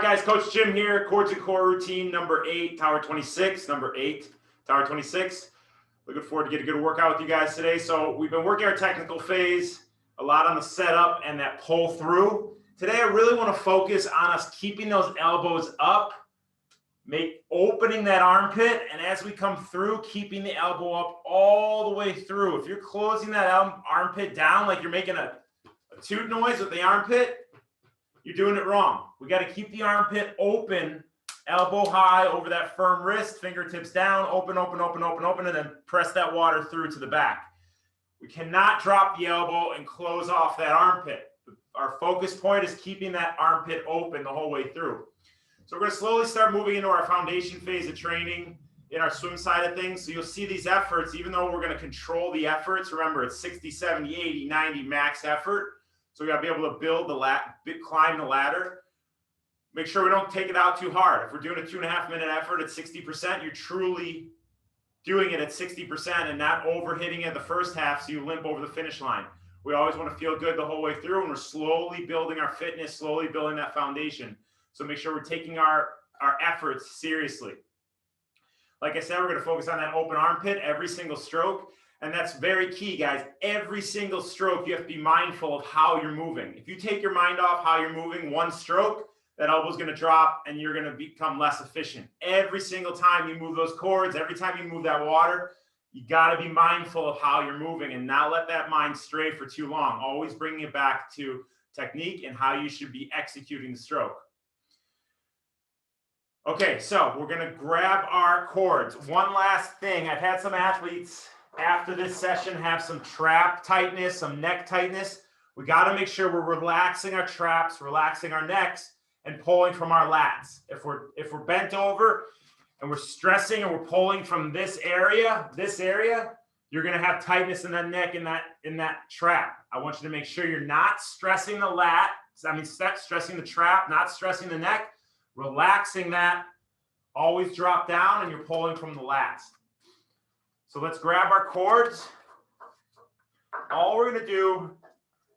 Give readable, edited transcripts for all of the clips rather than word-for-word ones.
right, guys, Coach Jim here, Cords and Core routine number 8, Tower 26, number 8, Tower 26. Looking forward to get a good workout with you guys today. So we've been working our technical phase, a lot on the setup and that pull through. Today, I really want to focus on us keeping those elbows up, opening that armpit, and as we come through, keeping the elbow up all the way through. If you're closing that armpit down like you're making a toot noise with the armpit, you're doing it wrong. We got to keep the armpit open, elbow high over that firm wrist, fingertips down, open, open, open, open, open, and then press that water through to the back. We cannot drop the elbow and close off that armpit. Our focus point is keeping that armpit open the whole way through. So we're going to slowly start moving into our foundation phase of training in our swim side of things. So you'll see these efforts, even though we're going to control the efforts, remember it's 60, 70, 80, 90 max effort. So we got to be able to build the climb the ladder. Make sure we don't take it out too hard. If we're doing a 2.5-minute effort at 60%, you're truly doing it at 60% and not overhitting it the first half so you limp over the finish line. We always want to feel good the whole way through, and we're slowly building our fitness, slowly building that foundation. So make sure we're taking our efforts seriously. Like I said, we're going to focus on that open armpit every single stroke. And that's very key, guys. Every single stroke, you have to be mindful of how you're moving. If you take your mind off how you're moving one stroke, that elbow's going to drop and you're going to become less efficient. Every single time you move those cords, every time you move that water, you got to be mindful of how you're moving and not let that mind stray for too long. Always bringing it back to technique and how you should be executing the stroke. Okay, so we're going to grab our cords. One last thing. I've had some athletes after this session have some trap tightness, some neck tightness. We got to make sure we're relaxing our traps, relaxing our necks, and pulling from our lats. If we're bent over and we're stressing and we're pulling from this area, you're going to have tightness in that neck, in that trap. I want you to make sure you're not stressing the lat. Stressing the trap, not stressing the neck, relaxing that. Always drop down and you're pulling from the lats. So let's grab our cords. All we're going to do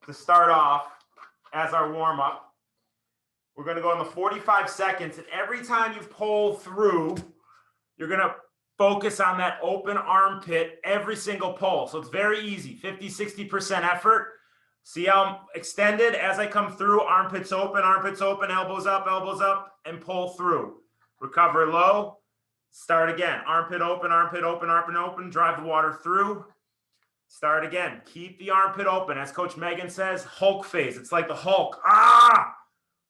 to start off as our warm-up, we're going to go on the 45 seconds. And every time you pull through, you're going to focus on that open armpit every single pull. So it's very easy, 50, 60% effort. See how I'm extended as I come through, armpits open, elbows up, and pull through. Recover low. Start again. Armpit open, drive the water through. Start again. Keep the armpit open. As Coach Megan says, Hulk phase. It's like the Hulk.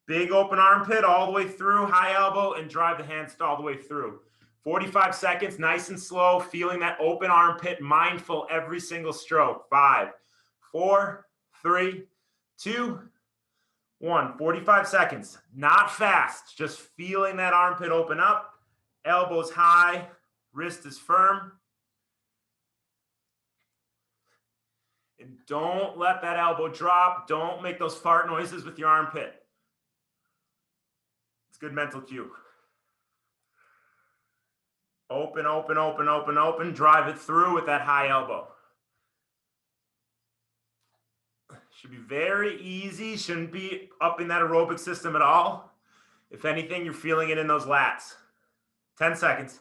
Big open armpit all the way through, high elbow, and drive the hands all the way through. 45 seconds, nice and slow, feeling that open armpit, mindful every single stroke. 5, 4, 3, 2, 1. 45 seconds. Not fast, just feeling that armpit open up. Elbows high, wrist is firm. And don't let that elbow drop. Don't make those fart noises with your armpit. It's good mental cue. Open, open, open, open, open. Drive it through with that high elbow. Should be very easy. Shouldn't be up in that aerobic system at all. If anything, you're feeling it in those lats. 10 seconds.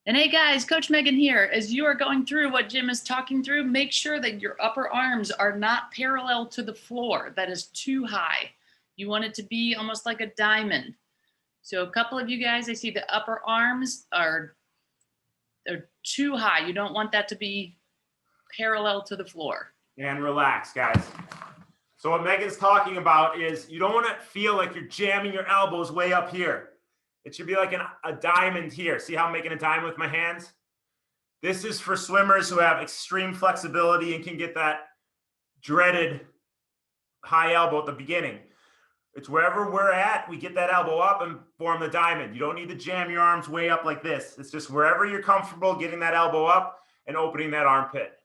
And hey guys, Coach Megan here. As you are going through what Jim is talking through, make sure that your upper arms are not parallel to the floor. That is too high. You want it to be almost like a diamond. So a couple of you guys, I see the upper arms are too high. You don't want that to be parallel to the floor. And relax, guys. So what Megan's talking about is you don't want to feel like you're jamming your elbows way up here. It should be like a diamond here. See how I'm making a diamond with my hands? This is for swimmers who have extreme flexibility and can get that dreaded high elbow at the beginning. It's wherever we're at, we get that elbow up and form the diamond. You don't need to jam your arms way up like this. It's just wherever you're comfortable getting that elbow up and opening that armpit.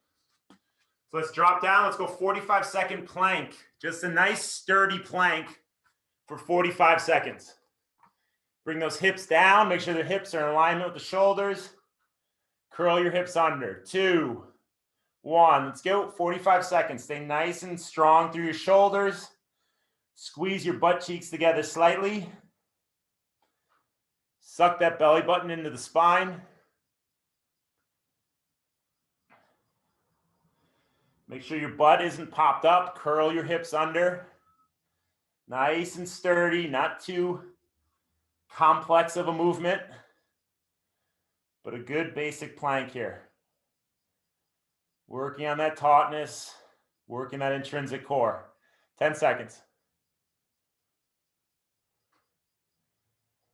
So let's drop down. Let's go 45-second plank. Just a nice sturdy plank for 45 seconds. Bring those hips down. Make sure the hips are in alignment with the shoulders. Curl your hips under. 2, 1. Let's go. 45 seconds. Stay nice and strong through your shoulders. Squeeze your butt cheeks together slightly. Suck that belly button into the spine. Make sure your butt isn't popped up. Curl your hips under. Nice and sturdy, not too complex of a movement, but a good basic plank here. Working on that tautness, working that intrinsic core. 10 seconds.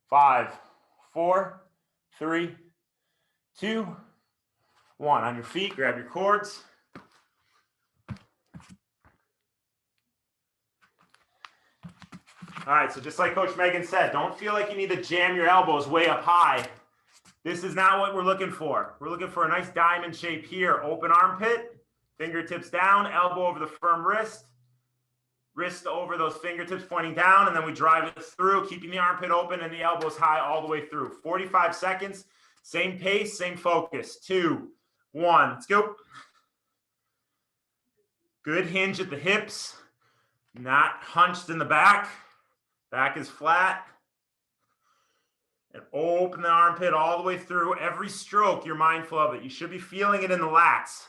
5, 4, 3, 2, 1. On your feet, grab your cords. All right, so just like Coach Megan said, don't feel like you need to jam your elbows way up high. This is not what we're looking for. We're looking for a nice diamond shape here. Open armpit, fingertips down, elbow over the firm wrist. Wrist over those fingertips pointing down, and then we drive it through, keeping the armpit open and the elbows high all the way through. 45 seconds, same pace, same focus. 2, 1, let's go. Good hinge at the hips, not hunched in the back. Back is flat. And open the armpit all the way through. Every stroke, you're mindful of it. You should be feeling it in the lats.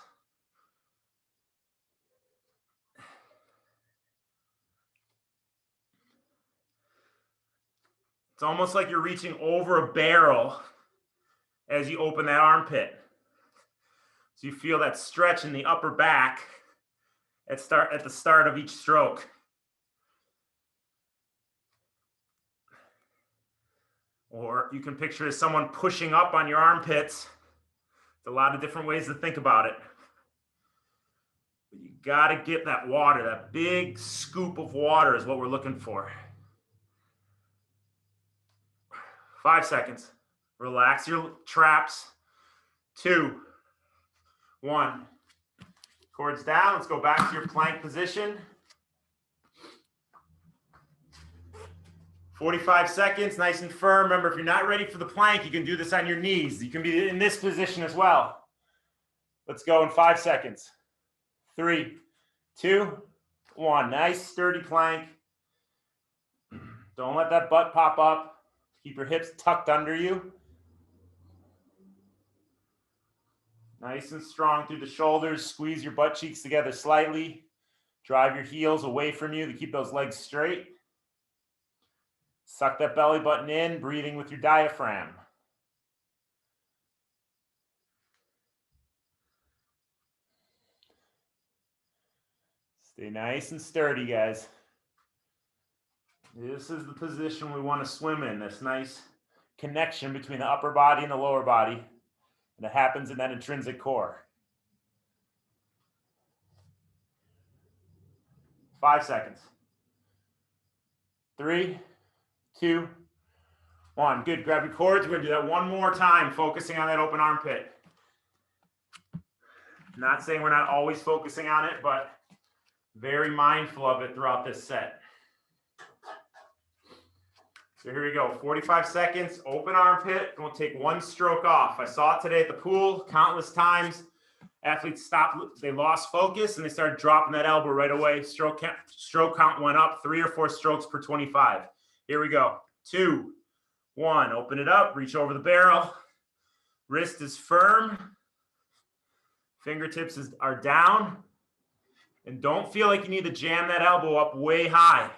It's almost like you're reaching over a barrel as you open that armpit. So you feel that stretch in the upper back at the start of each stroke. Or you can picture it as someone pushing up on your armpits. There's a lot of different ways to think about it. But you got to get that water, that big scoop of water is what we're looking for. 5 seconds. Relax your traps. 2, 1. Cords down. Let's go back to your plank position. 45 seconds, nice and firm. Remember, if you're not ready for the plank, you can do this on your knees. You can be in this position as well. Let's go in 5 seconds. 3, 2, 1. Nice, sturdy plank. Don't let that butt pop up. Keep your hips tucked under you. Nice and strong through the shoulders. Squeeze your butt cheeks together slightly. Drive your heels away from you to keep those legs straight. Suck that belly button in, breathing with your diaphragm. Stay nice and sturdy, guys. This is the position we want to swim in, this nice connection between the upper body and the lower body. And it happens in that intrinsic core. 5 seconds. 3, 2, 1. Good. Grab your cords. We're going to do that one more time, focusing on that open armpit. Not saying we're not always focusing on it, but very mindful of it throughout this set. So here we go. 45 seconds, open armpit. Don't take one stroke off. I saw it today at the pool countless times. Athletes stopped, they lost focus, and they started dropping that elbow right away. Stroke count went up, 3 or 4 strokes per 25. Here we go. 2, 1. Open it up. Reach over the barrel. Wrist is firm. Fingertips are down. And don't feel like you need to jam that elbow up way high.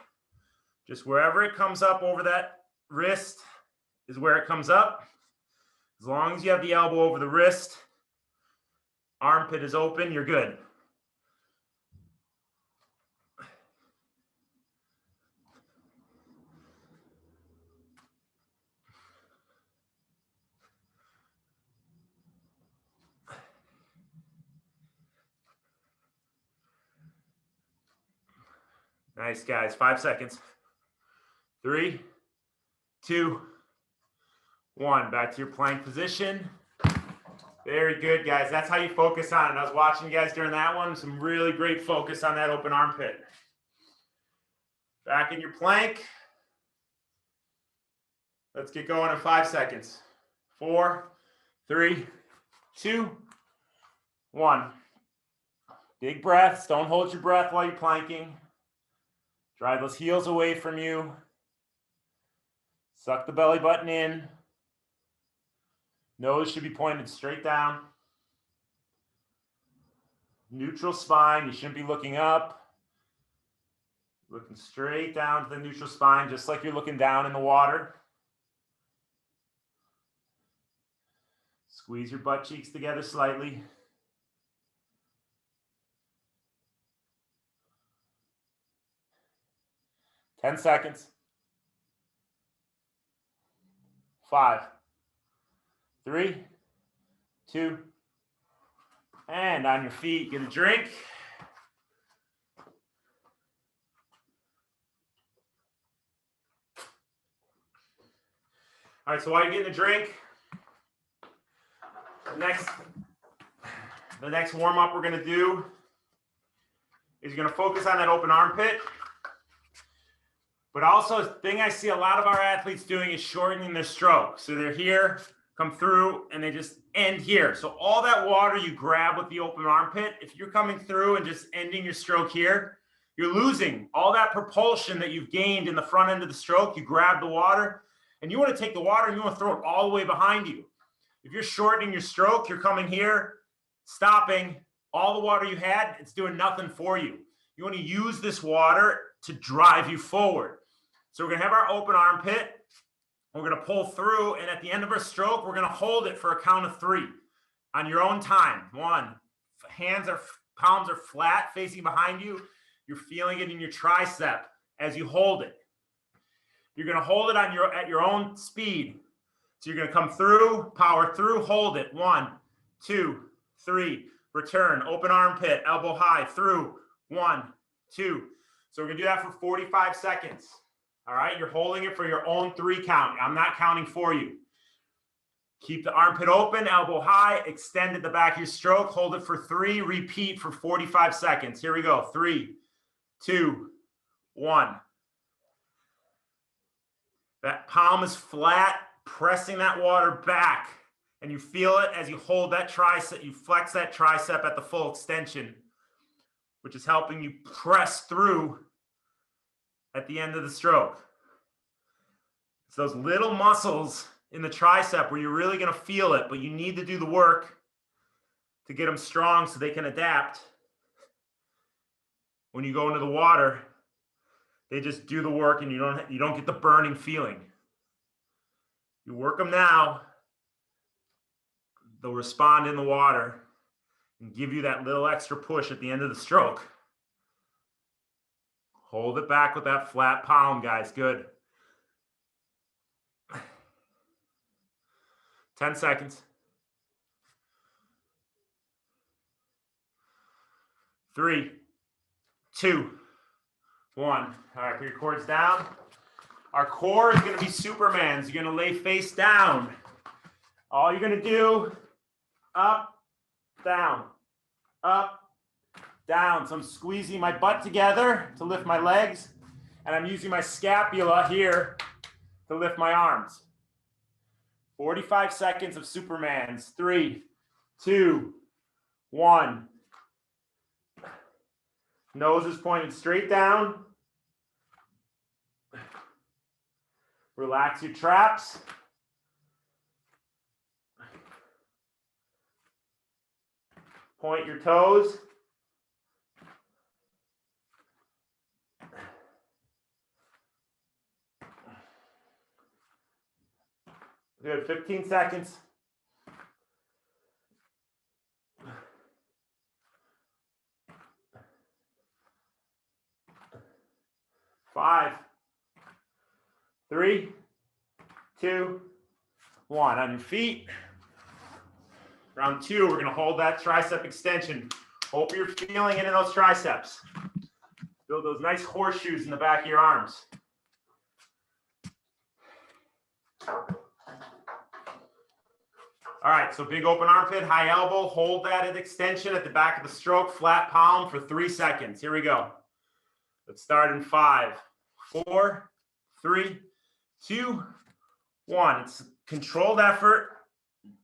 Just wherever it comes up over that wrist is where it comes up. As long as you have the elbow over the wrist, armpit is open, you're good. Nice, guys. 5 seconds. 3, 2, 1. Back to your plank position. Very good, guys. That's how you focus on it. I was watching you guys during that one. Some really great focus on that open armpit. Back in your plank. Let's get going in 5 seconds. 4, 3, 2, 1. Big breaths. Don't hold your breath while you're planking. Drive those heels away from you. Suck the belly button in. Nose should be pointed straight down. Neutral spine, you shouldn't be looking up. Looking straight down to the neutral spine, just like you're looking down in the water. Squeeze your butt cheeks together slightly. Ten seconds. 5, 3, 2, and on your feet, get a drink. All right, so while you're getting a drink, the next warm-up we're gonna do is you're gonna focus on that open armpit. But also, the thing I see a lot of our athletes doing is shortening their stroke. So they're here, come through, and they just end here. So all that water you grab with the open armpit, if you're coming through and just ending your stroke here, you're losing all that propulsion that you've gained in the front end of the stroke. You grab the water, and you want to take the water and you want to throw it all the way behind you. If you're shortening your stroke, you're coming here, stopping, all the water you had, it's doing nothing for you. You want to use this water to drive you forward. So we're going to have our open armpit. We're going to pull through, and at the end of our stroke, we're going to hold it for a count of 3 on your own time. 1, palms are flat facing behind you. You're feeling it in your tricep as you hold it. You're going to hold it at your own speed. So you're going to come through, power through, hold it. 1, 2, 3, return, open armpit, elbow high, through, 1, 2. So we're going to do that for 45 seconds. All right, you're holding it for your own 3 count. I'm not counting for you. Keep the armpit open, elbow high, extend at the back of your stroke, hold it for 3, repeat for 45 seconds. Here we go. 3, 2, 1. That palm is flat, pressing that water back, and you feel it as you hold that tricep, you flex that tricep at the full extension, which is helping you press through at the end of the stroke. It's those little muscles in the tricep where you're really going to feel it, but you need to do the work to get them strong so they can adapt. When you go into the water, they just do the work and you don't get the burning feeling. You work them now, they'll respond in the water and give you that little extra push at the end of the stroke. Hold it back with that flat palm, guys. Good. 10 seconds. 3, 2, 1. All right, put your cords down. Our core is going to be Superman's. You're going to lay face down. All you're going to do, up, down, up, down. So I'm squeezing my butt together to lift my legs, and I'm using my scapula here to lift my arms. 45 seconds of Superman's. 3, 2, 1. Nose is pointed straight down. Relax your traps. Point your toes. Good, 15 seconds. Five, 3, 2, 1. On your feet. Round 2, we're going to hold that tricep extension. Hope you're feeling it in those triceps. Build those nice horseshoes in the back of your arms. All right, so big open armpit, high elbow. Hold that at extension at the back of the stroke, flat palm for 3 seconds. Here we go. Let's start in 5, 4, 3, 2, 1. It's controlled effort.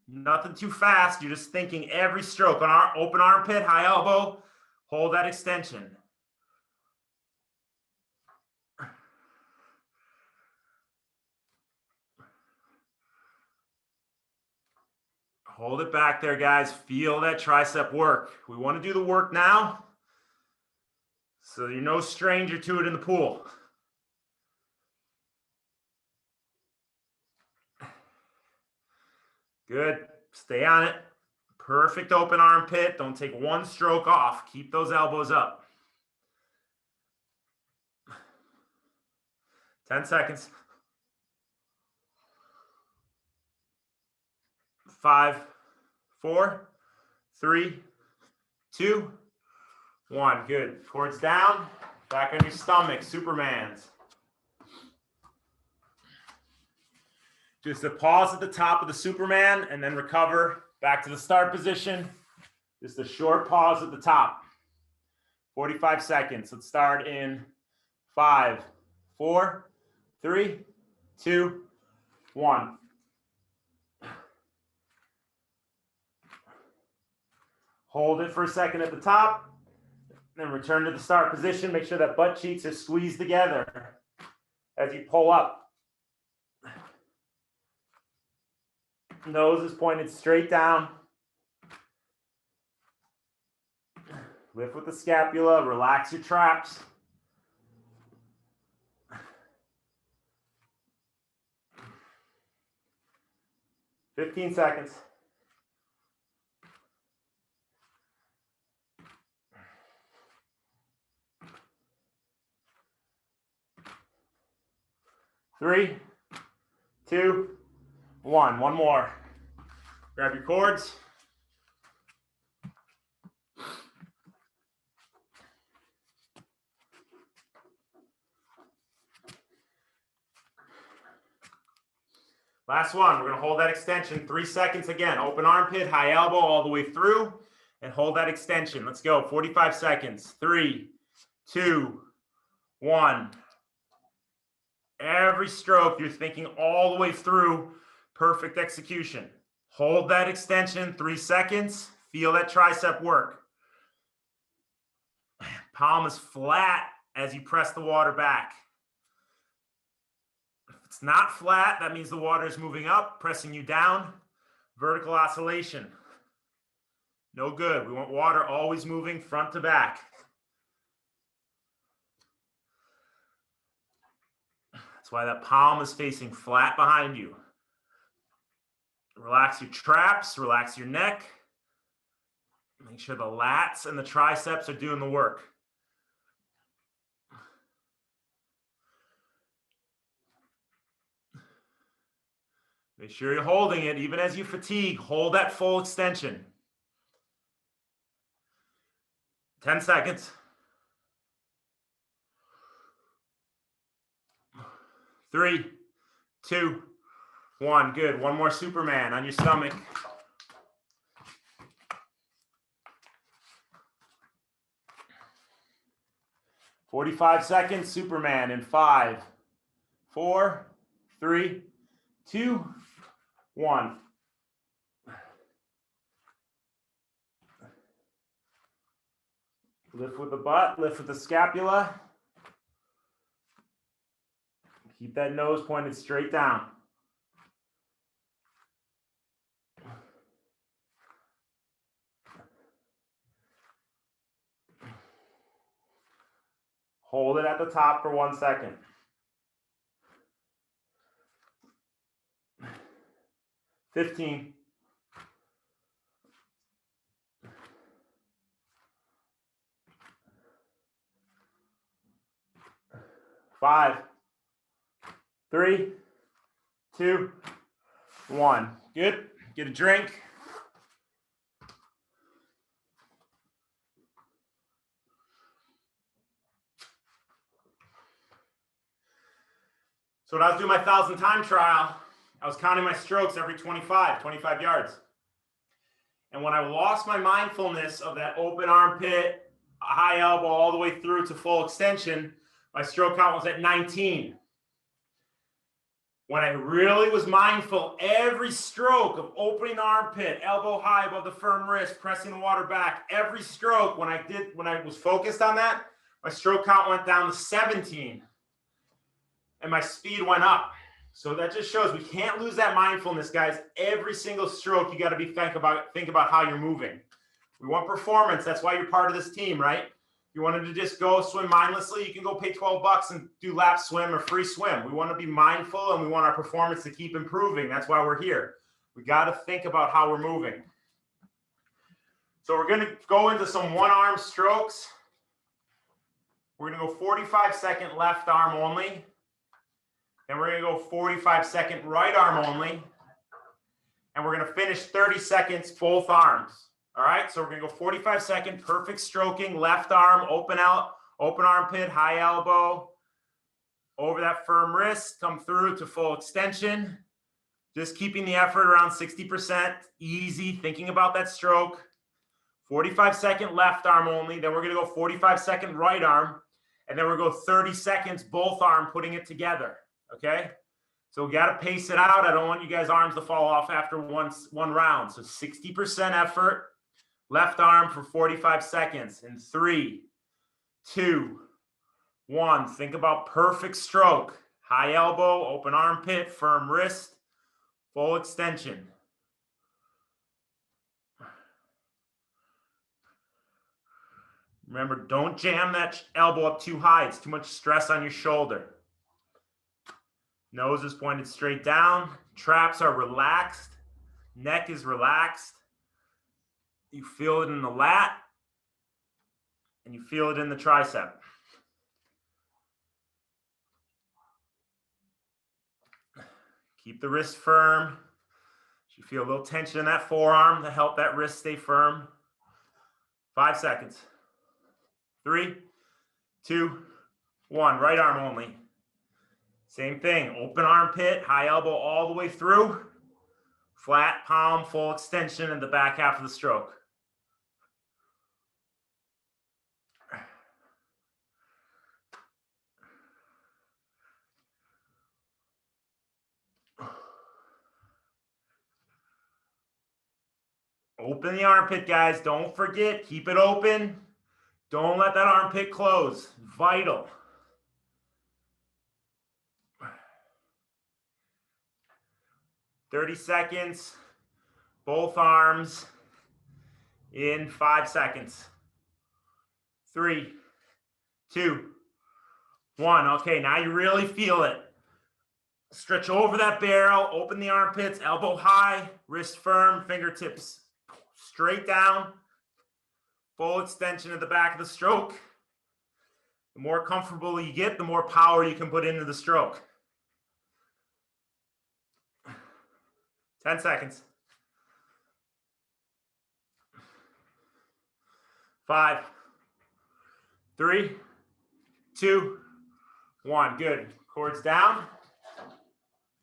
Nothing too fast. You're just thinking every stroke on our open armpit, high elbow. Hold that extension. Hold it back there, guys. Feel that tricep work. We want to do the work now, so you're no stranger to it in the pool. Good. Stay on it. Perfect open armpit. Don't take one stroke off. Keep those elbows up. 10 seconds. 5, 4, 3, 2, 1. Good. Cords down. Back on your stomach. Supermans. Just a pause at the top of the Superman and then recover back to the start position. Just a short pause at the top. 45 seconds. Let's start in 5, 4, 3, 2, 1. Hold it for a second at the top. Then return to the start position. Make sure that butt cheeks are squeezed together as you pull up. Nose is pointed straight down. Lift with the scapula. Relax your traps. "15 seconds. Three, 2, 1. One more. Grab your cords. Last one. We're going to hold that extension 3 seconds again. Open armpit, high elbow all the way through, and hold that extension. Let's go. 45 seconds. 3, 2, 1. Every stroke, you're thinking all the way through. Perfect execution. Hold that extension 3 seconds. Feel that tricep work. Palm is flat as you press the water back. If it's not flat, that means the water is moving up, pressing you down. Vertical oscillation. No good. We want water always moving front to back. That's why that palm is facing flat behind you. Relax your traps, relax your neck. Make sure the lats and the triceps are doing the work. Make sure you're holding it even as you fatigue. Hold that full extension. 10 seconds. 3, 2, 1. Good. One more Superman on your stomach. "45 seconds. Superman in 5, 4, 3, 2, 1. Lift with the butt, lift with the scapula. Keep that nose pointed straight down. Hold it at the top for 1 second. 15. 5, 3, 2, 1. Good. Get a drink. So when I was doing my 1,000 time trial, I was counting my strokes every 25 yards. And when I lost my mindfulness of that open armpit, high elbow all the way through to full extension, my stroke count was at 19. When I really was mindful, every stroke of opening the armpit, elbow high above the firm wrist, pressing the water back, every stroke, when I was focused on that, my stroke count went down to 17. And my speed went up. So that just shows we can't lose that mindfulness, guys. Every single stroke, you got to think about how you're moving. We want performance. That's why you're part of this team, right? If you wanted to just go swim mindlessly, you can go pay $12 and do lap swim or free swim. We want to be mindful and we want our performance to keep improving. That's why we're here. We got to think about how we're moving. So we're going to go into some one-arm strokes. We're going to go 45-second left arm only. Then we're going to go 45-second right arm only. And we're going to finish 30 seconds both arms. All right, so we're going to go 45-second perfect stroking, left arm, open armpit, high elbow, over that firm wrist, come through to full extension. Just keeping the effort around 60%, easy, thinking about that stroke. 45-second left arm only. Then we're going to go 45-second right arm. And then we're going to go 30 seconds both arm, putting it together. Okay, so we got to pace it out. I don't want you guys' arms to fall off after one round. So 60% effort, left arm for 45 seconds. In 3, 2, 1. Think about perfect stroke. High elbow, open armpit, firm wrist, full extension. Remember, don't jam that elbow up too high. It's too much stress on your shoulder. Nose is pointed straight down. Traps are relaxed. Neck is relaxed. You feel it in the lat. And you feel it in the tricep. Keep the wrist firm. You feel a little tension in that forearm to help that wrist stay firm. 5 seconds. 3, 2, 1. Right arm only. Same thing, open armpit, high elbow all the way through, flat palm, full extension in the back half of the stroke. Open the armpit, guys. Don't forget, keep it open. Don't let that armpit close. Vital. "30 seconds, both arms in 5 seconds. 3, 2, 1. Okay, now you really feel it. Stretch over that barrel, open the armpits, elbow high, wrist firm, fingertips straight down, full extension at the back of the stroke. The more comfortable you get, the more power you can put into the stroke. 10 seconds. 5, 3, 2, 1. Good. Cords down.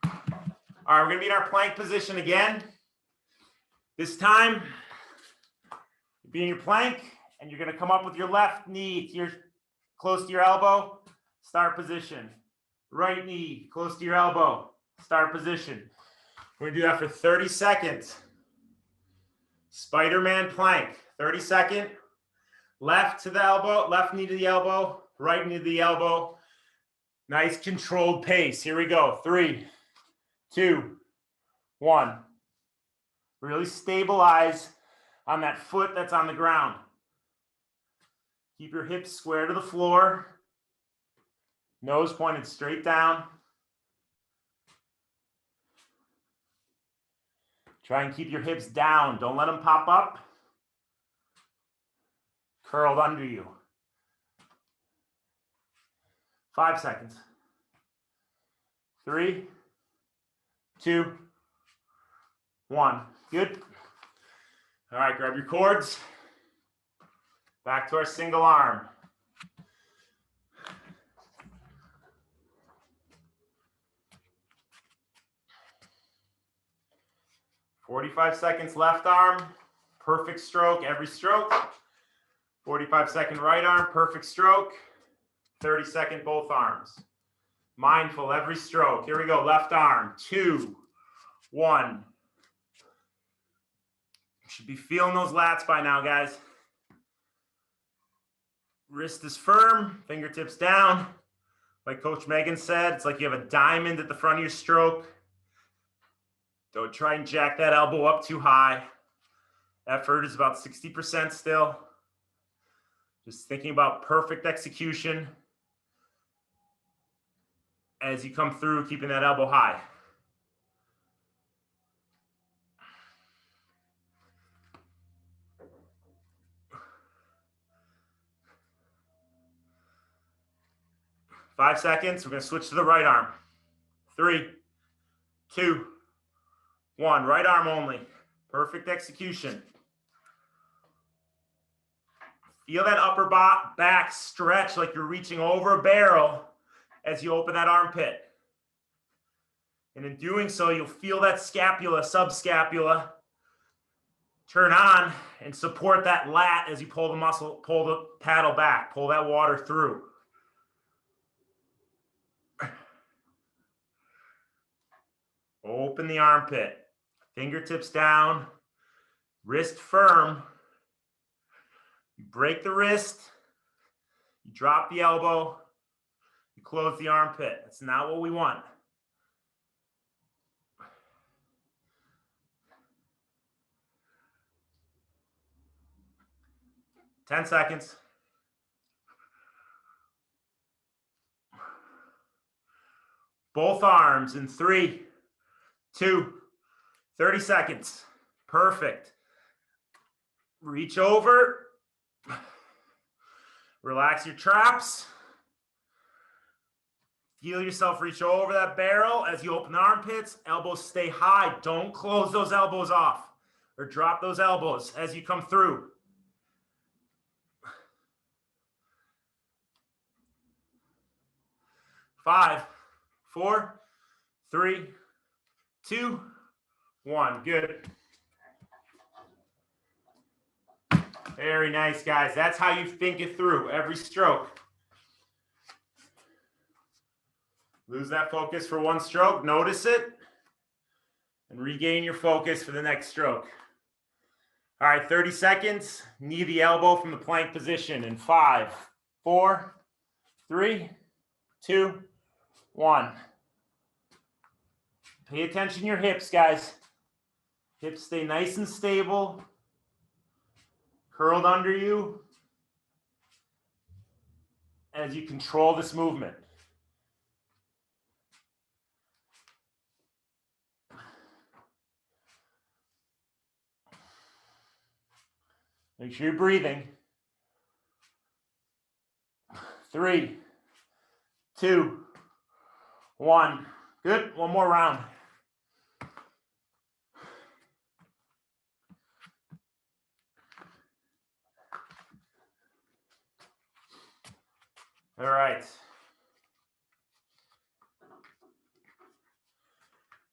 All right, we're going to be in our plank position again. This time, be in your plank, and you're going to come up with your left knee close to your elbow. Start position. Right knee close to your elbow. Start position. We're going to do that for 30 seconds. Spider-Man plank. 30 second. Left to the elbow, left knee to the elbow, right knee to the elbow. Nice controlled pace. Here we go. 3, 2, 1. Really stabilize on that foot that's on the ground. Keep your hips square to the floor. Nose pointed straight down. Try and keep your hips down. Don't let them pop up. Curled under you. 5 seconds. 3, 2, 1. Good. All right, grab your cords. Back to our single arm. "45 seconds left arm, perfect stroke every stroke. 45-second right arm, perfect stroke. 30-second both arms. Mindful every stroke. Here we go. Left arm. 2, 1. Should be feeling those lats by now, guys. Wrist is firm. Fingertips down. Like Coach Megan said, it's like you have a diamond at the front of your stroke. Don't try and jack that elbow up too high. Effort is about 60% still. Just thinking about perfect execution as you come through, keeping that elbow high. Five seconds. We're going to switch to the right arm. 3, 2, 1. Right arm only. Perfect execution. Feel that upper back stretch like you're reaching over a barrel as you open that armpit. And in doing so, you'll feel that scapula, subscapula turn on and support that lat as you pull the paddle back, pull that water through. Open the armpit, fingertips down, wrist firm. You break the wrist, you drop the elbow, you close the armpit. That's not what we want. Ten seconds. Both arms in 3, 2, 30 seconds. Perfect. Reach over. Relax your traps. Feel yourself reach over that barrel as you open the armpits. Elbows stay high. Don't close those elbows off or drop those elbows as you come through. 5, 4, 3, 2, 1. Good. Very nice, guys. That's how you think it through every stroke. Lose that focus for one stroke, notice it, and regain your focus for the next stroke. All right, 30 seconds. Knee the elbow from the plank position in 5, 4, 3, 2, 1. Pay attention to your hips, guys. Hips stay nice and stable, curled under you as you control this movement. Make sure you're breathing. 3, 2, 1. Good. One more round. All right.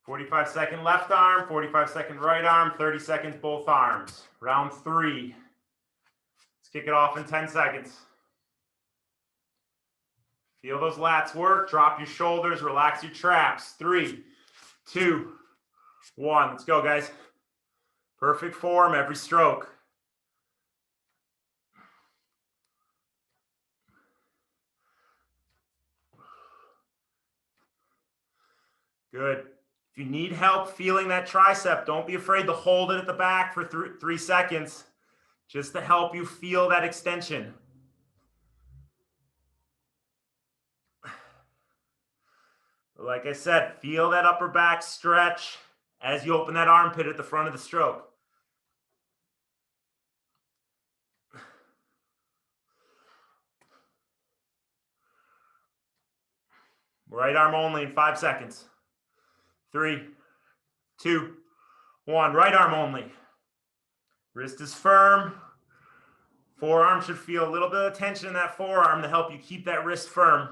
45-second left arm, 45-second right arm, 30 seconds both arms. Round 3. Let's kick it off in 10 seconds. Feel those lats work. Drop your shoulders. Relax your traps. 3, 2, 1. Let's go, guys. Perfect form every stroke. Good. If you need help feeling that tricep, don't be afraid to hold it at the back for 3 seconds just to help you feel that extension. Like I said, feel that upper back stretch as you open that armpit at the front of the stroke. Right arm only in 5 seconds. 3, 2, 1. Right arm only. Wrist is firm. Forearm should feel a little bit of tension in that forearm to help you keep that wrist firm.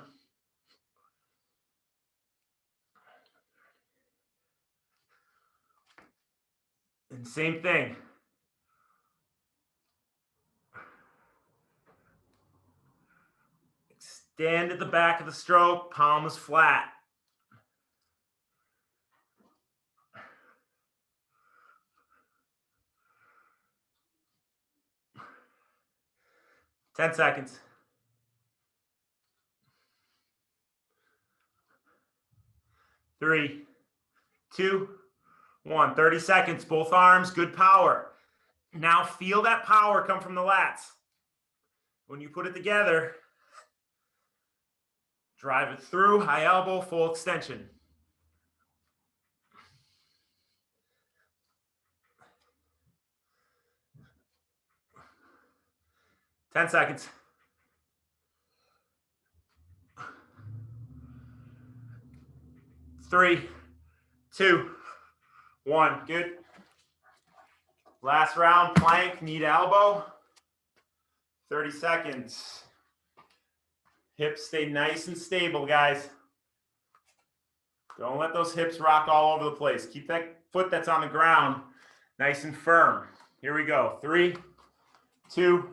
And same thing. Extend at the back of the stroke, palms flat. Ten seconds. 3, 2, 1. 30 seconds, both arms, good power. Now feel that power come from the lats. When you put it together, drive it through, high elbow, full extension. Ten seconds. 3, 2, 1. Good. Last round, plank, knee to elbow. 30 seconds. Hips stay nice and stable, guys. Don't let those hips rock all over the place. Keep that foot that's on the ground nice and firm. Here we go. 3, 2,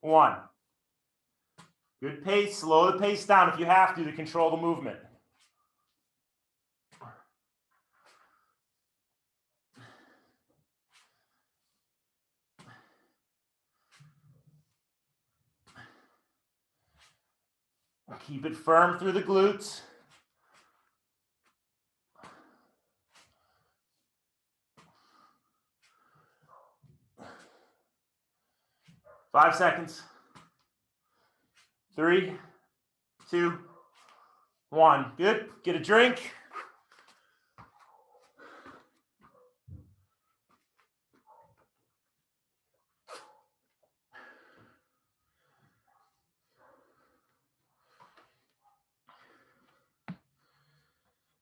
1. Good pace. Slow the pace down if you have to control the movement. Keep it firm through the glutes. Five seconds. 3, 2, 1. Good. Get a drink.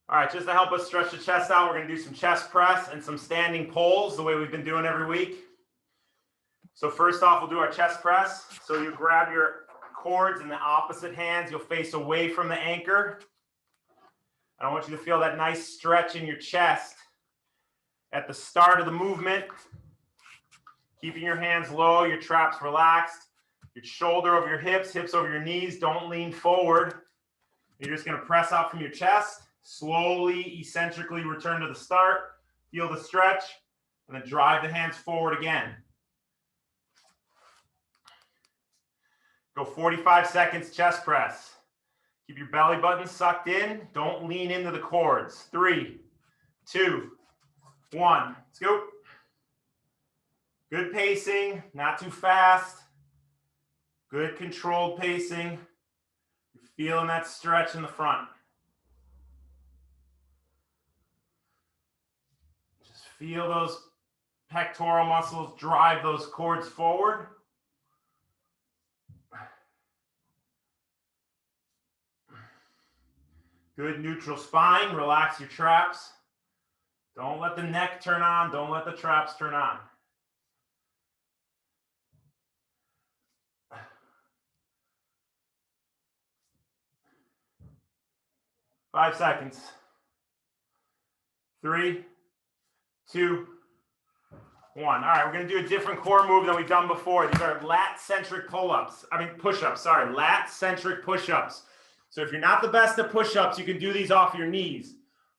All right, just to help us stretch the chest out, we're going to do some chest press and some standing pulls the way we've been doing every week. So first off, we'll do our chest press. So you grab your cords in the opposite hands. You'll face away from the anchor. I want you to feel that nice stretch in your chest at the start of the movement. Keeping your hands low, your traps relaxed, your shoulder over your hips, hips over your knees. Don't lean forward. You're just going to press out from your chest. Slowly, eccentrically return to the start. Feel the stretch, and then drive the hands forward again. Go 45 seconds chest press. Keep your belly button sucked in. Don't lean into the cords. 3, 2, 1. Let's go. Good pacing, not too fast. Good controlled pacing. You're feeling that stretch in the front. Just feel those pectoral muscles drive those cords forward. Good neutral spine. Relax your traps. Don't let the neck turn on. Don't let the traps turn on. Five seconds. 3, 2, 1. All right, we're going to do a different core move than we've done before. These are lat-centric push-ups. Sorry, lat-centric push-ups. So if you're not the best at push-ups, you can do these off your knees.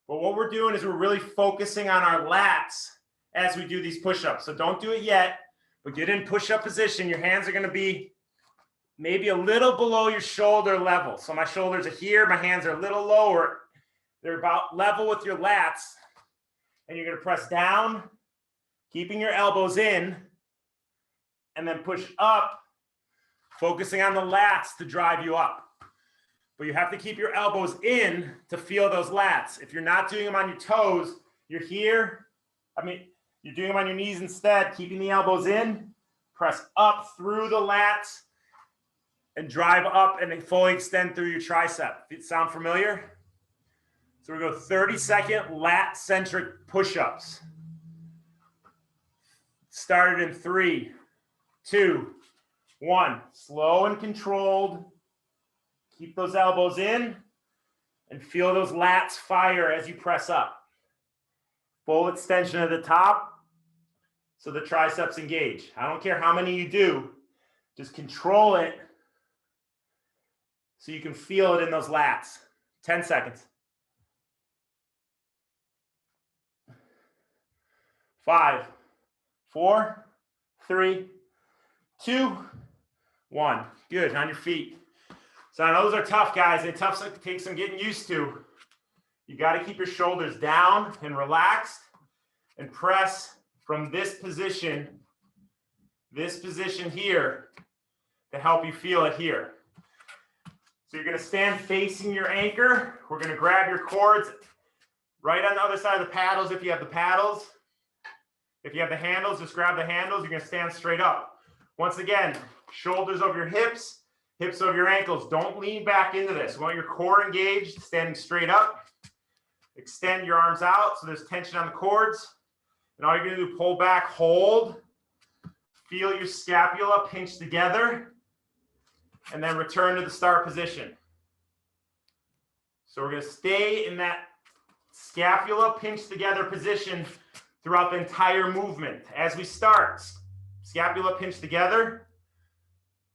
But what we're doing is we're really focusing on our lats as we do these push-ups. So don't do it yet, but get in push-up position. Your hands are going to be maybe a little below your shoulder level. So my shoulders are here. My hands are a little lower. They're about level with your lats. And you're going to press down, keeping your elbows in, and then push up, focusing on the lats to drive you up. But you have to keep your elbows in to feel those lats. If you're not doing them on your toes, you're here. You're doing them on your knees instead, keeping the elbows in, press up through the lats, and drive up and then fully extend through your tricep. Sound familiar? So we go 30-second lat-centric push-ups. Started in 3, 2, 1. Slow and controlled. Keep those elbows in and feel those lats fire as you press up. Full extension at the top so the triceps engage. I don't care how many you do, just control it so you can feel it in those lats. 10 seconds. 5, 4, 3, 2, 1. Good, on your feet. So I know those are tough, guys. They take some getting used to. You got to keep your shoulders down and relaxed and press from this position here to help you feel it here. So you're going to stand facing your anchor. We're going to grab your cords right on the other side of the paddles if you have the paddles. If you have the handles, just grab the handles. You're going to stand straight up. Once again, shoulders over your hips, hips over your ankles. Don't lean back into this. You want your core engaged, standing straight up. Extend your arms out so there's tension on the cords. And all you're going to do, pull back, hold. Feel your scapula pinch together. And then return to the start position. So we're going to stay in that scapula pinch together position throughout the entire movement. As we start, scapula pinch together,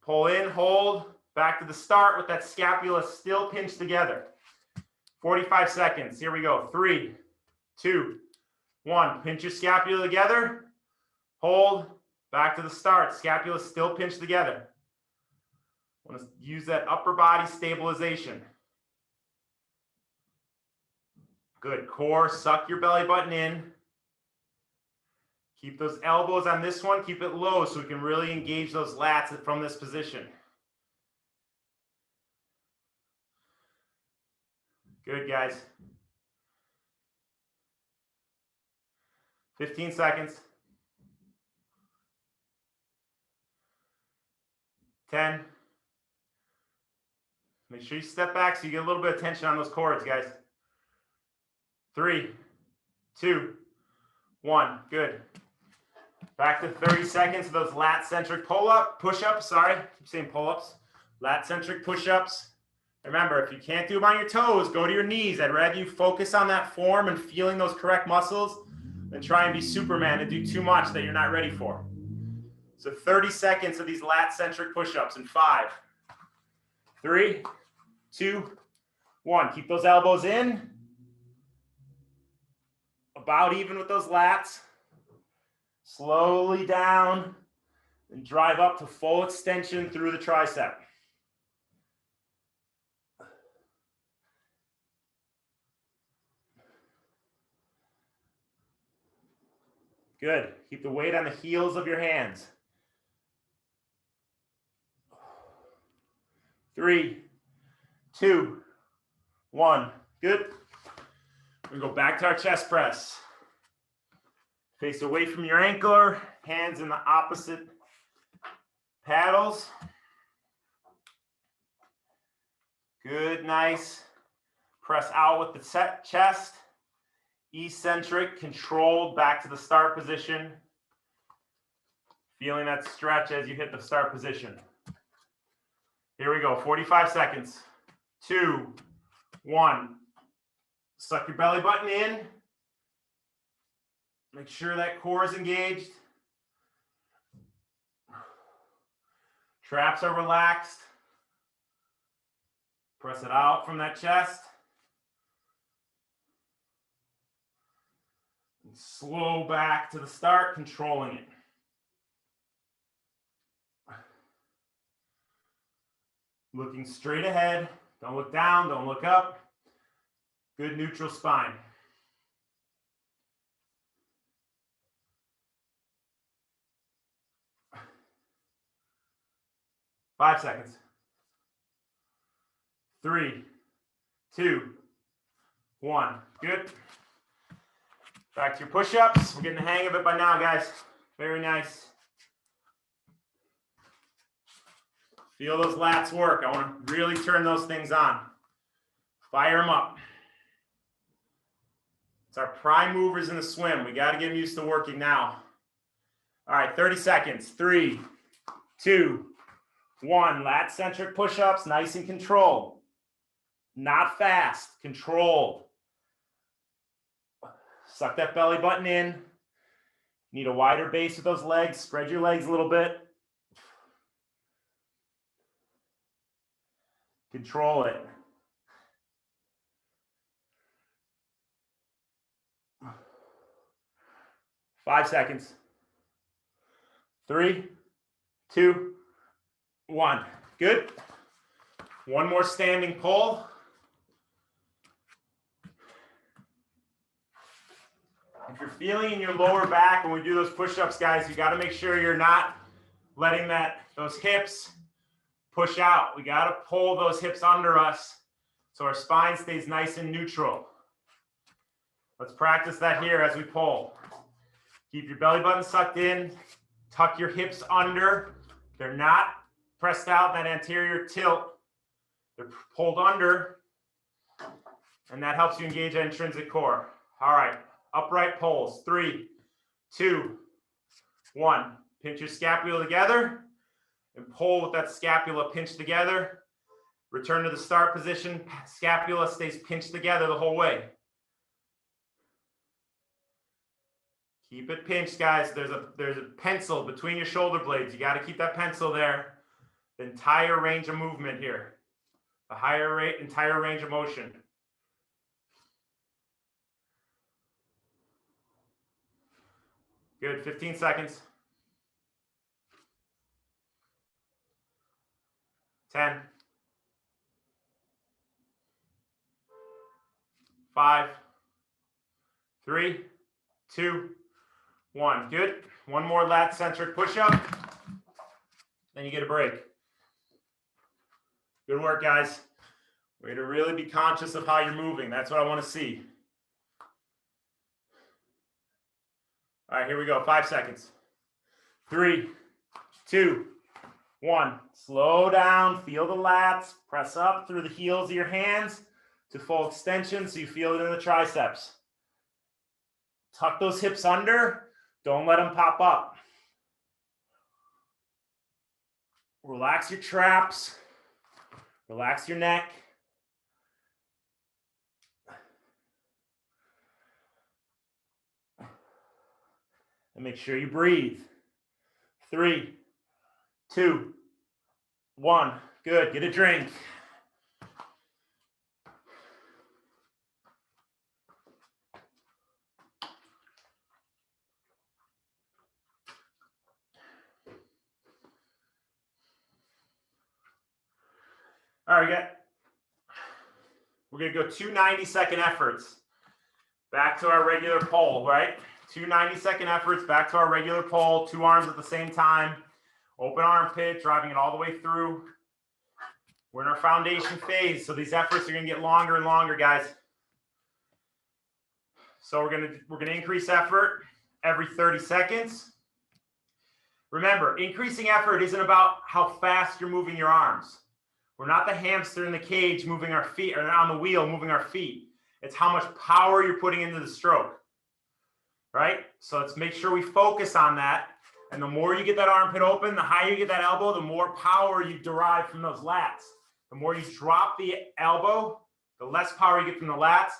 pull in, hold, back to the start with that scapula still pinched together. 45 seconds. Here we go. 3, 2, 1. Pinch your scapula together, hold, back to the start. Scapula still pinched together. Want to use that upper body stabilization. Good. Core, suck your belly button in. Keep those elbows on this one. Keep it low so we can really engage those lats from this position. Good, guys. 15 seconds. 10. Make sure you step back so you get a little bit of tension on those cords, guys. 3, 2, 1. Good. Back to 30 seconds of those lat-centric push-ups. Sorry, keep saying pull-ups. Lat-centric push-ups. Remember, if you can't do them on your toes, go to your knees. I'd rather you focus on that form and feeling those correct muscles than try and be Superman and do too much that you're not ready for. So 30 seconds of these lat-centric push-ups in 5, 3, 2, 1. Keep those elbows in. About even with those lats. Slowly down and drive up to full extension through the tricep. Good. Keep the weight on the heels of your hands. 3, 2, 1. Good. We're going to go back to our chest press. Face away from your ankle, hands in the opposite paddles. Good, nice. Press out with the chest. Eccentric, controlled, back to the start position. Feeling that stretch as you hit the start position. Here we go, 45 seconds. 2, 1. Suck your belly button in. Make sure that core is engaged. Traps are relaxed. Press it out from that chest. And slow back to the start, controlling it. Looking straight ahead. Don't look down, don't look up. Good neutral spine. Five seconds. 3, 2, 1. Good. Back to your push-ups. We're getting the hang of it by now, guys. Very nice. Feel those lats work. I want to really turn those things on. Fire them up. It's our prime movers in the swim. We got to get them used to working now. All right, 30 seconds. 3, 2, 1. Lat-centric push-ups, nice and controlled. Not fast, controlled. Suck that belly button in. Need a wider base with those legs. Spread your legs a little bit. Control it. Five seconds. 3, 2, 1. Good. One more standing pull. feeling in your lower back when we do those push-ups, guys. You got to make sure you're not letting those hips push out. We got to pull those hips under us so our spine stays nice and neutral. Let's practice that here as we pull. Keep your belly button sucked in. Tuck your hips under. They're not pressed out, that anterior tilt. They're pulled under, and that helps you engage that intrinsic core. All right, upright pulls. 3, 2, 1. Pinch your scapula together and pull with that scapula pinched together. Return to the start position. Scapula stays pinched together the whole way. Keep it pinched, guys. There's a pencil between your shoulder blades. You got to keep that pencil there. The entire range of movement here. The entire range of motion. Good, 15 seconds. 10. 5, 3, 2, 1. Good. One more lat-centric push-up. Then you get a break. Good work, guys. Way to really be conscious of how you're moving. That's what I want to see. All right, here we go. 5 seconds. 3, 2, 1. Slow down. Feel the lats. Press up through the heels of your hands to full extension so you feel it in the triceps. Tuck those hips under. Don't let them pop up. Relax your traps. Relax your neck. And make sure you breathe. 3, 2, 1. Good. Get a drink. All right, we're going to go 2 90-second efforts back to our regular pull, right? 2 90-second efforts back to our regular pull, 2 arms at the same time. Open armpit, driving it all the way through. We're in our foundation phase, so these efforts are going to get longer and longer, guys. So we're going to increase effort every 30 seconds. Remember, increasing effort isn't about how fast you're moving your arms. We're not the hamster in the cage moving our feet, or on the wheel moving our feet. It's how much power you're putting into the stroke, right? So let's make sure we focus on that. And the more you get that armpit open, the higher you get that elbow, the more power you derive from those lats. The more you drop the elbow, the less power you get from the lats,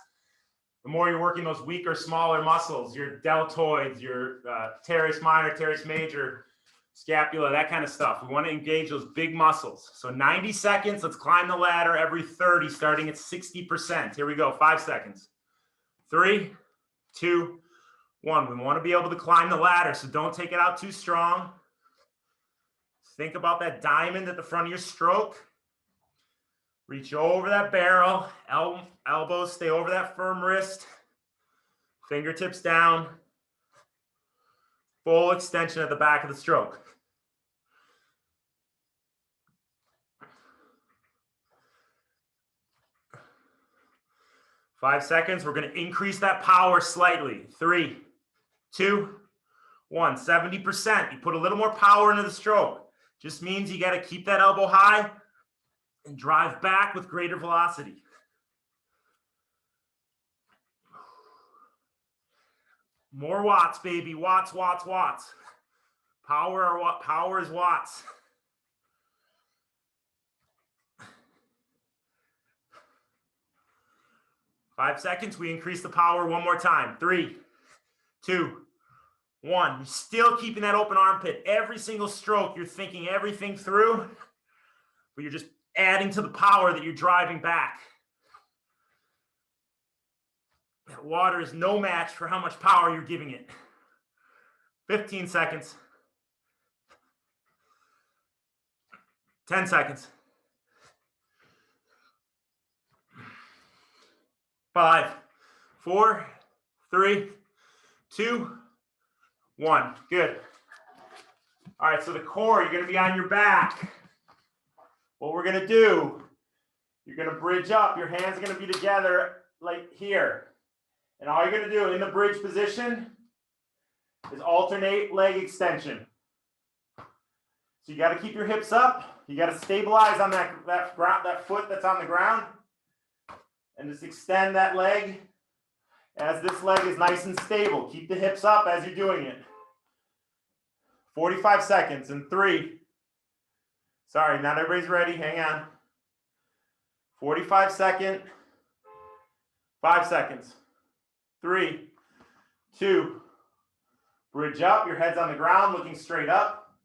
the more you're working those weaker, smaller muscles, your deltoids, your teres minor, teres major, scapula, that kind of stuff. We want to engage those big muscles. So 90 seconds, let's climb the ladder every 30, starting at 60%. Here we go, 5 seconds. 3, 2, 1. We want to be able to climb the ladder, so don't take it out too strong. Think about that diamond at the front of your stroke. Reach over that barrel. Elbows stay over that firm wrist. Fingertips down. Full extension at the back of the stroke. Five seconds. We're going to increase that power slightly. 3, 2, 1. 70%. You put a little more power into the stroke. Just means you got to keep that elbow high and drive back with greater velocity. More watts, baby. Watts, watts, watts. Power is watts. Five seconds. We increase the power one more time. 3, 2, 1. You're still keeping that open armpit. Every single stroke, you're thinking everything through, but you're just adding to the power that you're driving back. That water is no match for how much power you're giving it. 15 seconds. 10 seconds. 5, 4, 3, 2, 1. Good. All right, so the core, you're going to be on your back. What we're going to do, you're going to bridge up. Your hands are going to be together like here. And all you're going to do in the bridge position is alternate leg extension. So you got to keep your hips up. You got to stabilize on that foot that's on the ground. And just extend that leg as this leg is nice and stable. Keep the hips up as you're doing it. 45 seconds in 3. Sorry, not everybody's ready. Hang on. 45 seconds. 5 seconds. 3, 2. Bridge up. Your head's on the ground, looking straight up.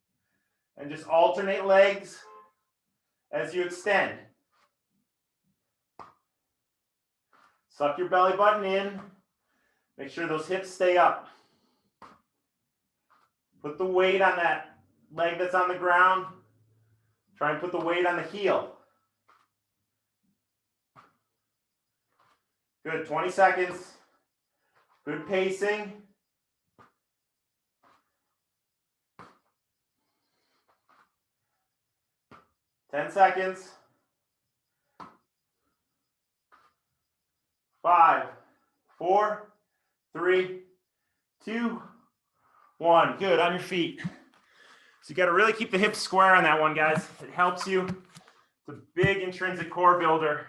And just alternate legs as you extend. Suck your belly button in. Make sure those hips stay up. Put the weight on that leg that's on the ground. Try and put the weight on the heel. Good, 20 seconds. Good pacing. Ten seconds. 5, 4, 3, 2, 1. Good, on your feet. So you got to really keep the hips square on that one, guys. It helps you. It's a big intrinsic core builder.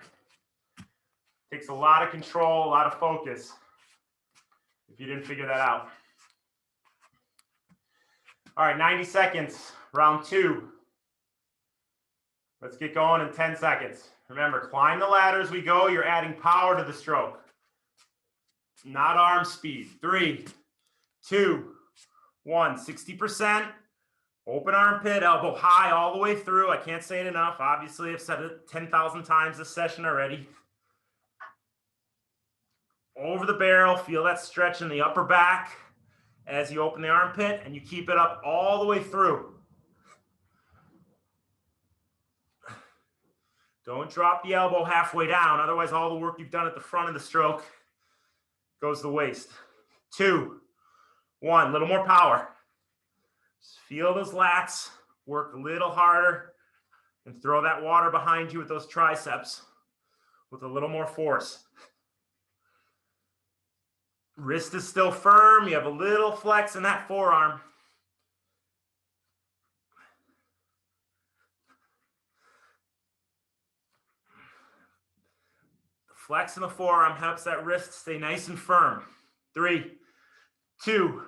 Takes a lot of control, a lot of focus, if you didn't figure that out. All right, 90 seconds, round 2. Let's get going in 10 seconds. Remember, climb the ladder as we go. You're adding power to the stroke, not arm speed. 3, 2, 1. 60%. Open armpit, elbow high all the way through. I can't say it enough. Obviously, I've said it 10,000 times this session already. Over the barrel, feel that stretch in the upper back as you open the armpit, and you keep it up all the way through. Don't drop the elbow halfway down, otherwise all the work you've done at the front of the stroke goes to waste. 2, 1, a little more power. Just feel those lats, work a little harder, and throw that water behind you with those triceps with a little more force. Wrist is still firm. You have a little flex in that forearm. The flex in the forearm helps that wrist stay nice and firm. 3, 2,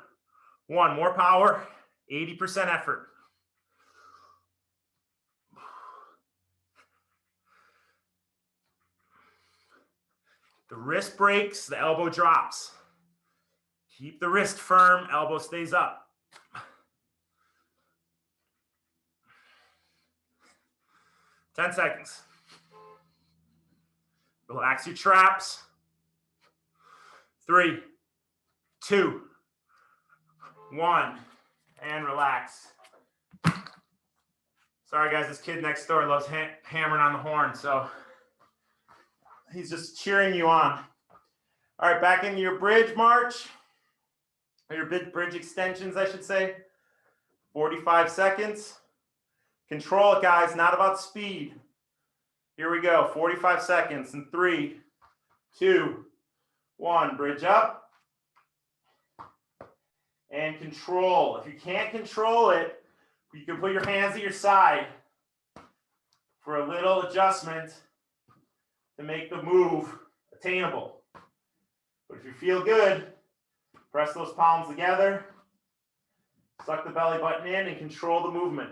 1. More power. 80% effort. The wrist breaks, the elbow drops. Keep the wrist firm, elbow stays up. 10 seconds. Relax your traps. 3, 2, 1, and relax. Sorry guys, this kid next door loves hammering on the horn, so he's just cheering you on. All right, back into your bridge march. Or your bridge extensions, I should say. 45 seconds. Control it, guys, not about speed. Here we go, 45 seconds in 3, 2, 1. Bridge up. And control. If you can't control it, you can put your hands at your side for a little adjustment to make the move attainable. But if you feel good, press those palms together, suck the belly button in, and control the movement.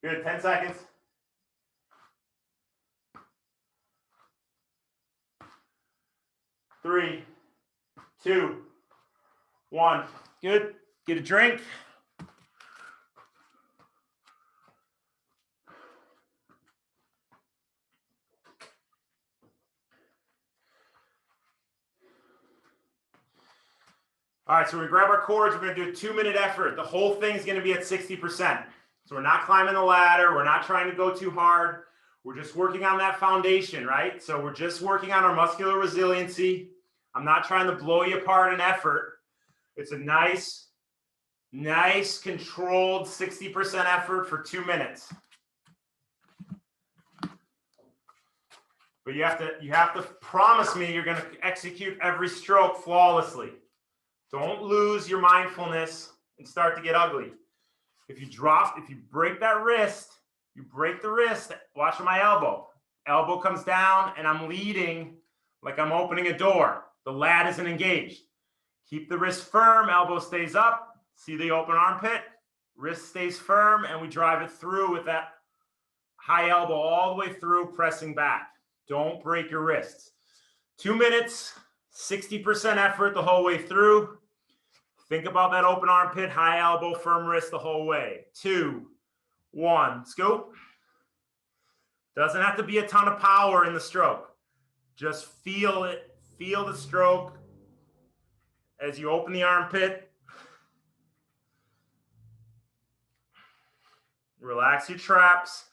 Good, 10 seconds. Three, 2, 1. Good. Get a drink. All right, so we grab our cords. We're going to do a 2-minute effort. The whole thing's going to be at 60%. So we're not climbing the ladder. We're not trying to go too hard. We're just working on that foundation, right? So we're just working on our muscular resiliency. I'm not trying to blow you apart in effort. It's a nice controlled 60% effort for 2 minutes. But you have to promise me you're going to execute every stroke flawlessly. Don't lose your mindfulness and start to get ugly. If you break that wrist, you break the wrist, watch my elbow. Elbow comes down and I'm leading like I'm opening a door. The lat isn't engaged. Keep the wrist firm, elbow stays up. See the open armpit? Wrist stays firm and we drive it through with that high elbow all the way through, pressing back. Don't break your wrists. 2 minutes, 60% effort the whole way through. Think about that open armpit, high elbow, firm wrist the whole way. 2, 1, scoop. Doesn't have to be a ton of power in the stroke. Just feel it. Feel the stroke as you open the armpit. Relax your traps.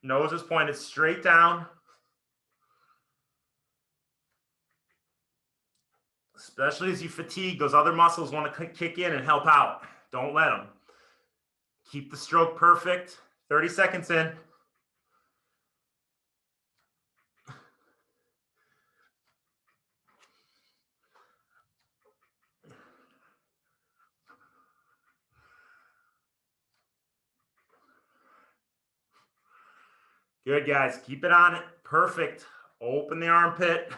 Nose is pointed straight down. Especially as you fatigue, those other muscles want to kick in and help out. Don't let them. Keep the stroke perfect. 30 seconds in. Good, guys. Keep it on it. Perfect. Open the armpit.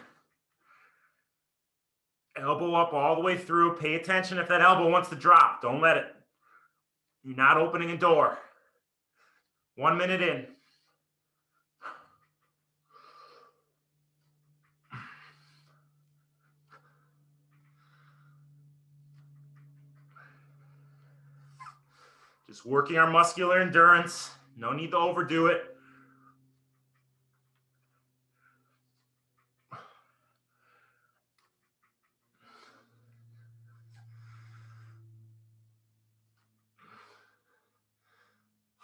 Elbow up all the way through. Pay attention if that elbow wants to drop. Don't let it. You're not opening a door. 1 minute in. Just working our muscular endurance. No need to overdo it.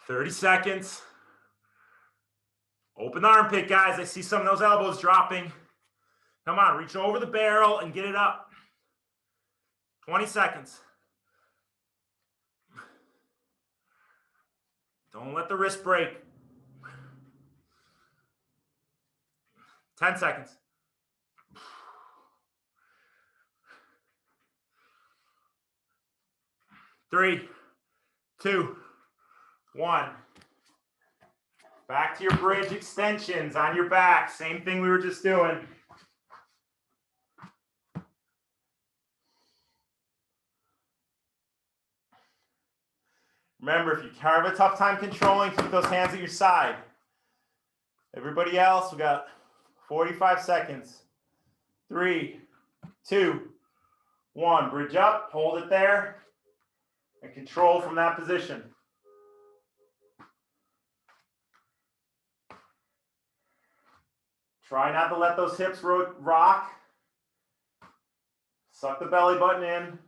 "30 seconds. Open the armpit, guys. I see some of those elbows dropping. Come on, reach over the barrel and get it up. 20 seconds. Don't let the wrist break. 10 seconds. Three, 2, 1. Back to your bridge extensions on your back. Same thing we were just doing. Remember, if you have a tough time controlling, keep those hands at your side. Everybody else, we got 45 seconds. 3, 2, 1. Bridge up, hold it there, and control from that position. Try not to let those hips rock. Suck the belly button in.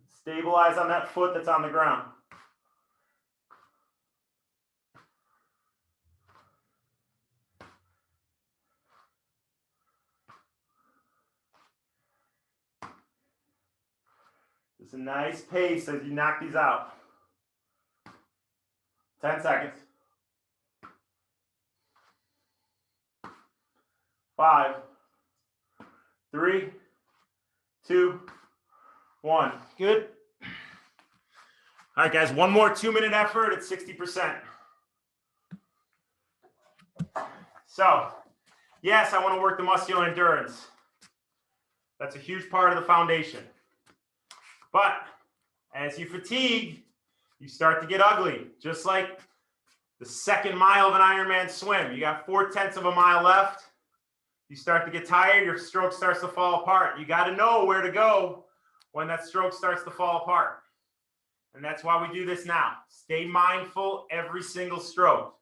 Stabilize on that foot that's on the ground. Just a nice pace as you knock these out. 10 seconds. 5, 3, 2, 1. Good. All right, guys, one more 2-minute effort at 60%. So, yes, I want to work the muscular endurance. That's a huge part of the foundation. But as you fatigue, you start to get ugly, just like the second mile of an Ironman swim. You got 4/10 of a mile left. You start to get tired, your stroke starts to fall apart. You got to know where to go when that stroke starts to fall apart. And that's why we do this now. Stay mindful every single stroke.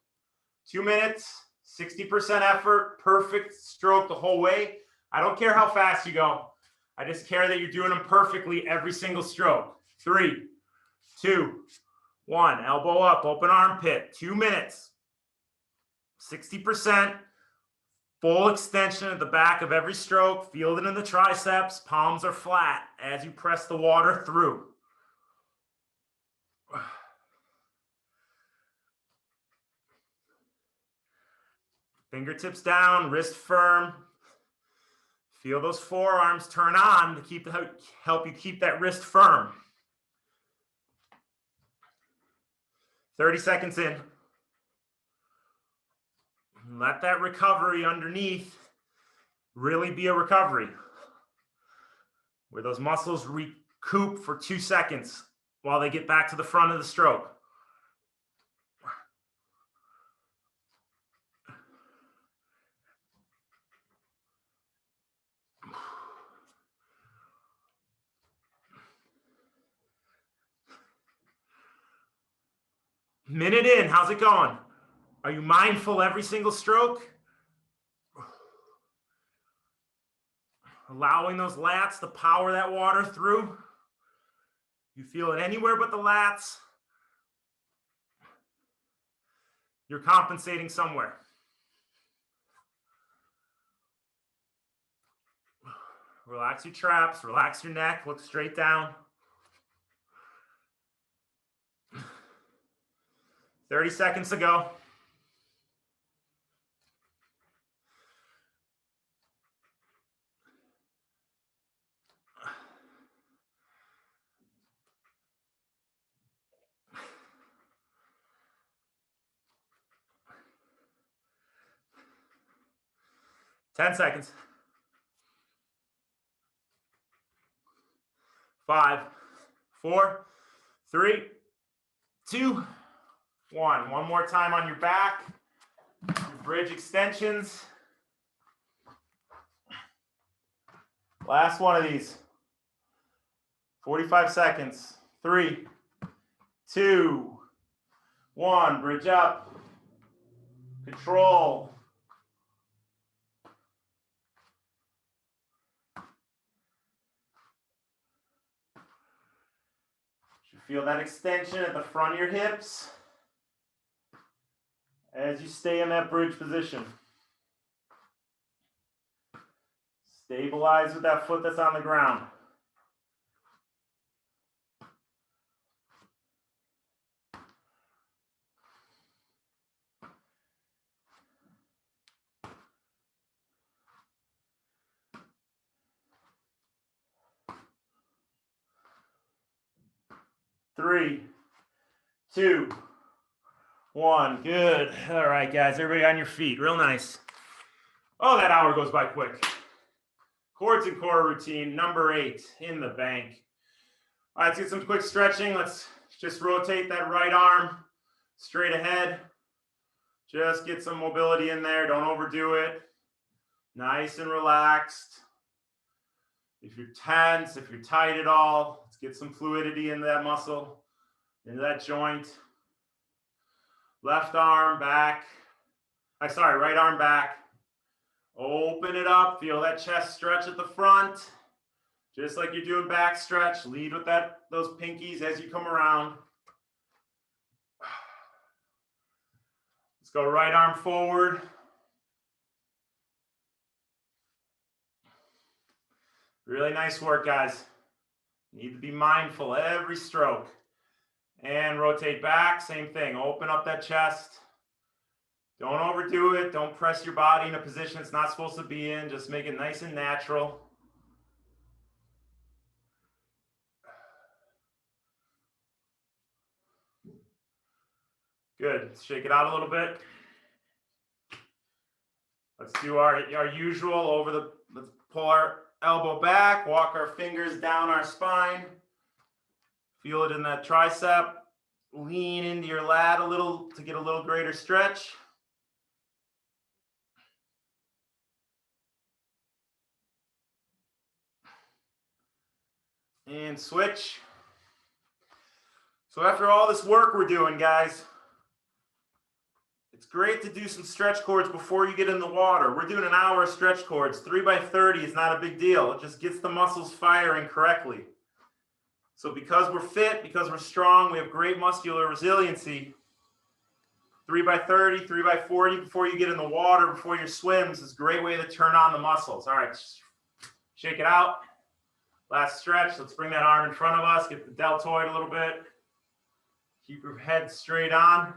2 minutes, 60% effort, perfect stroke the whole way. I don't care how fast you go. I just care that you're doing them perfectly every single stroke. 3, 2, 1. Elbow up, open armpit. 2 minutes. 60%. Full extension at the back of every stroke. Feel it in the triceps. Palms are flat as you press the water through. Fingertips down, wrist firm. Feel those forearms turn on to help you keep that wrist firm. 30 seconds in. Let that recovery underneath really be a recovery, where those muscles recoup for 2 seconds while they get back to the front of the stroke. Minute in, how's it going? Are you mindful every single stroke? Allowing those lats to power that water through. You feel it anywhere but the lats. You're compensating somewhere. Relax your traps, relax your neck, look straight down. 30 seconds to go. Ten seconds. 5, 4, 3, 2, 1. One more time on your back. Your bridge extensions. Last one of these. 45 seconds. 3, 2, 1. Bridge up. Control. Feel that extension at the front of your hips as you stay in that bridge position. Stabilize with that foot that's on the ground. Three, 2, 1. Good. All right, guys. Everybody on your feet. Real nice. Oh, that hour goes by quick. Cords and core routine number 8 in the bank. All right, let's get some quick stretching. Let's just rotate that right arm straight ahead. Just get some mobility in there. Don't overdo it. Nice and relaxed. If you're tense, if you're tight at all, let's get some fluidity into that muscle, into that joint. Left arm back. Right arm back. Open it up. Feel that chest stretch at the front. Just like you're doing back stretch. Lead with those pinkies as you come around. Let's go right arm forward. Really nice work, guys. Need to be mindful every stroke. And rotate back, same thing. Open up that chest. Don't overdo it. Don't press your body in a position it's not supposed to be in. Just make it nice and natural. Good. Let's shake it out a little bit. Let's do our usual let's pull our elbow back, walk our fingers down our spine. Feel it in that tricep. Lean into your lat a little to get a little greater stretch. And switch. So after all this work we're doing, guys, It's great to do some stretch cords before you get in the water. We're doing an hour of stretch cords. 3 by 30 is not a big deal. It just gets the muscles firing correctly. So because we're fit, because we're strong, we have great muscular resiliency. 3 by 30, 3 by 40 before you get in the water, before your swims is a great way to turn on the muscles. All right, shake it out. Last stretch. Let's bring that arm in front of us. Get the deltoid a little bit. Keep your head straight on.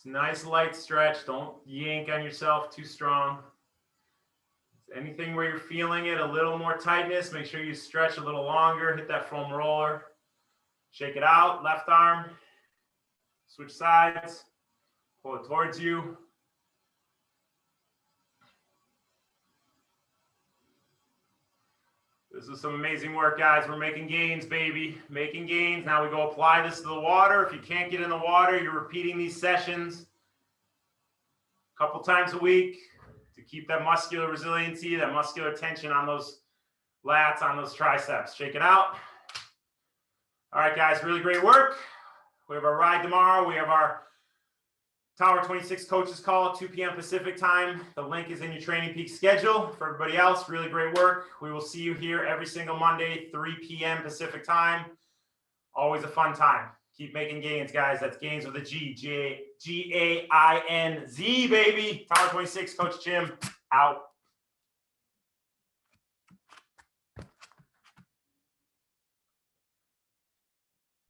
Just nice light stretch. Don't yank on yourself too strong. Anything where you're feeling it, a little more tightness, make sure you stretch a little longer. Hit that foam roller. Shake it out. Left arm. Switch sides. Pull it towards you. This is some amazing work, guys. We're making gains, baby. Making gains. Now we go apply this to the water. If you can't get in the water, you're repeating these sessions a couple times a week to keep that muscular resiliency, that muscular tension on those lats, on those triceps. Shake it out. All right, guys, really great work. We have our ride tomorrow. We have our Tower 26 coaches call at 2 p.m. Pacific time. The link is in your Training Peaks schedule. For everybody else, really great work. We will see you here every single Monday, 3 p.m. Pacific time. Always a fun time. Keep making gains, guys. That's gains with a G. G-A-I-N-Z, baby. Tower 26, Coach Jim, out.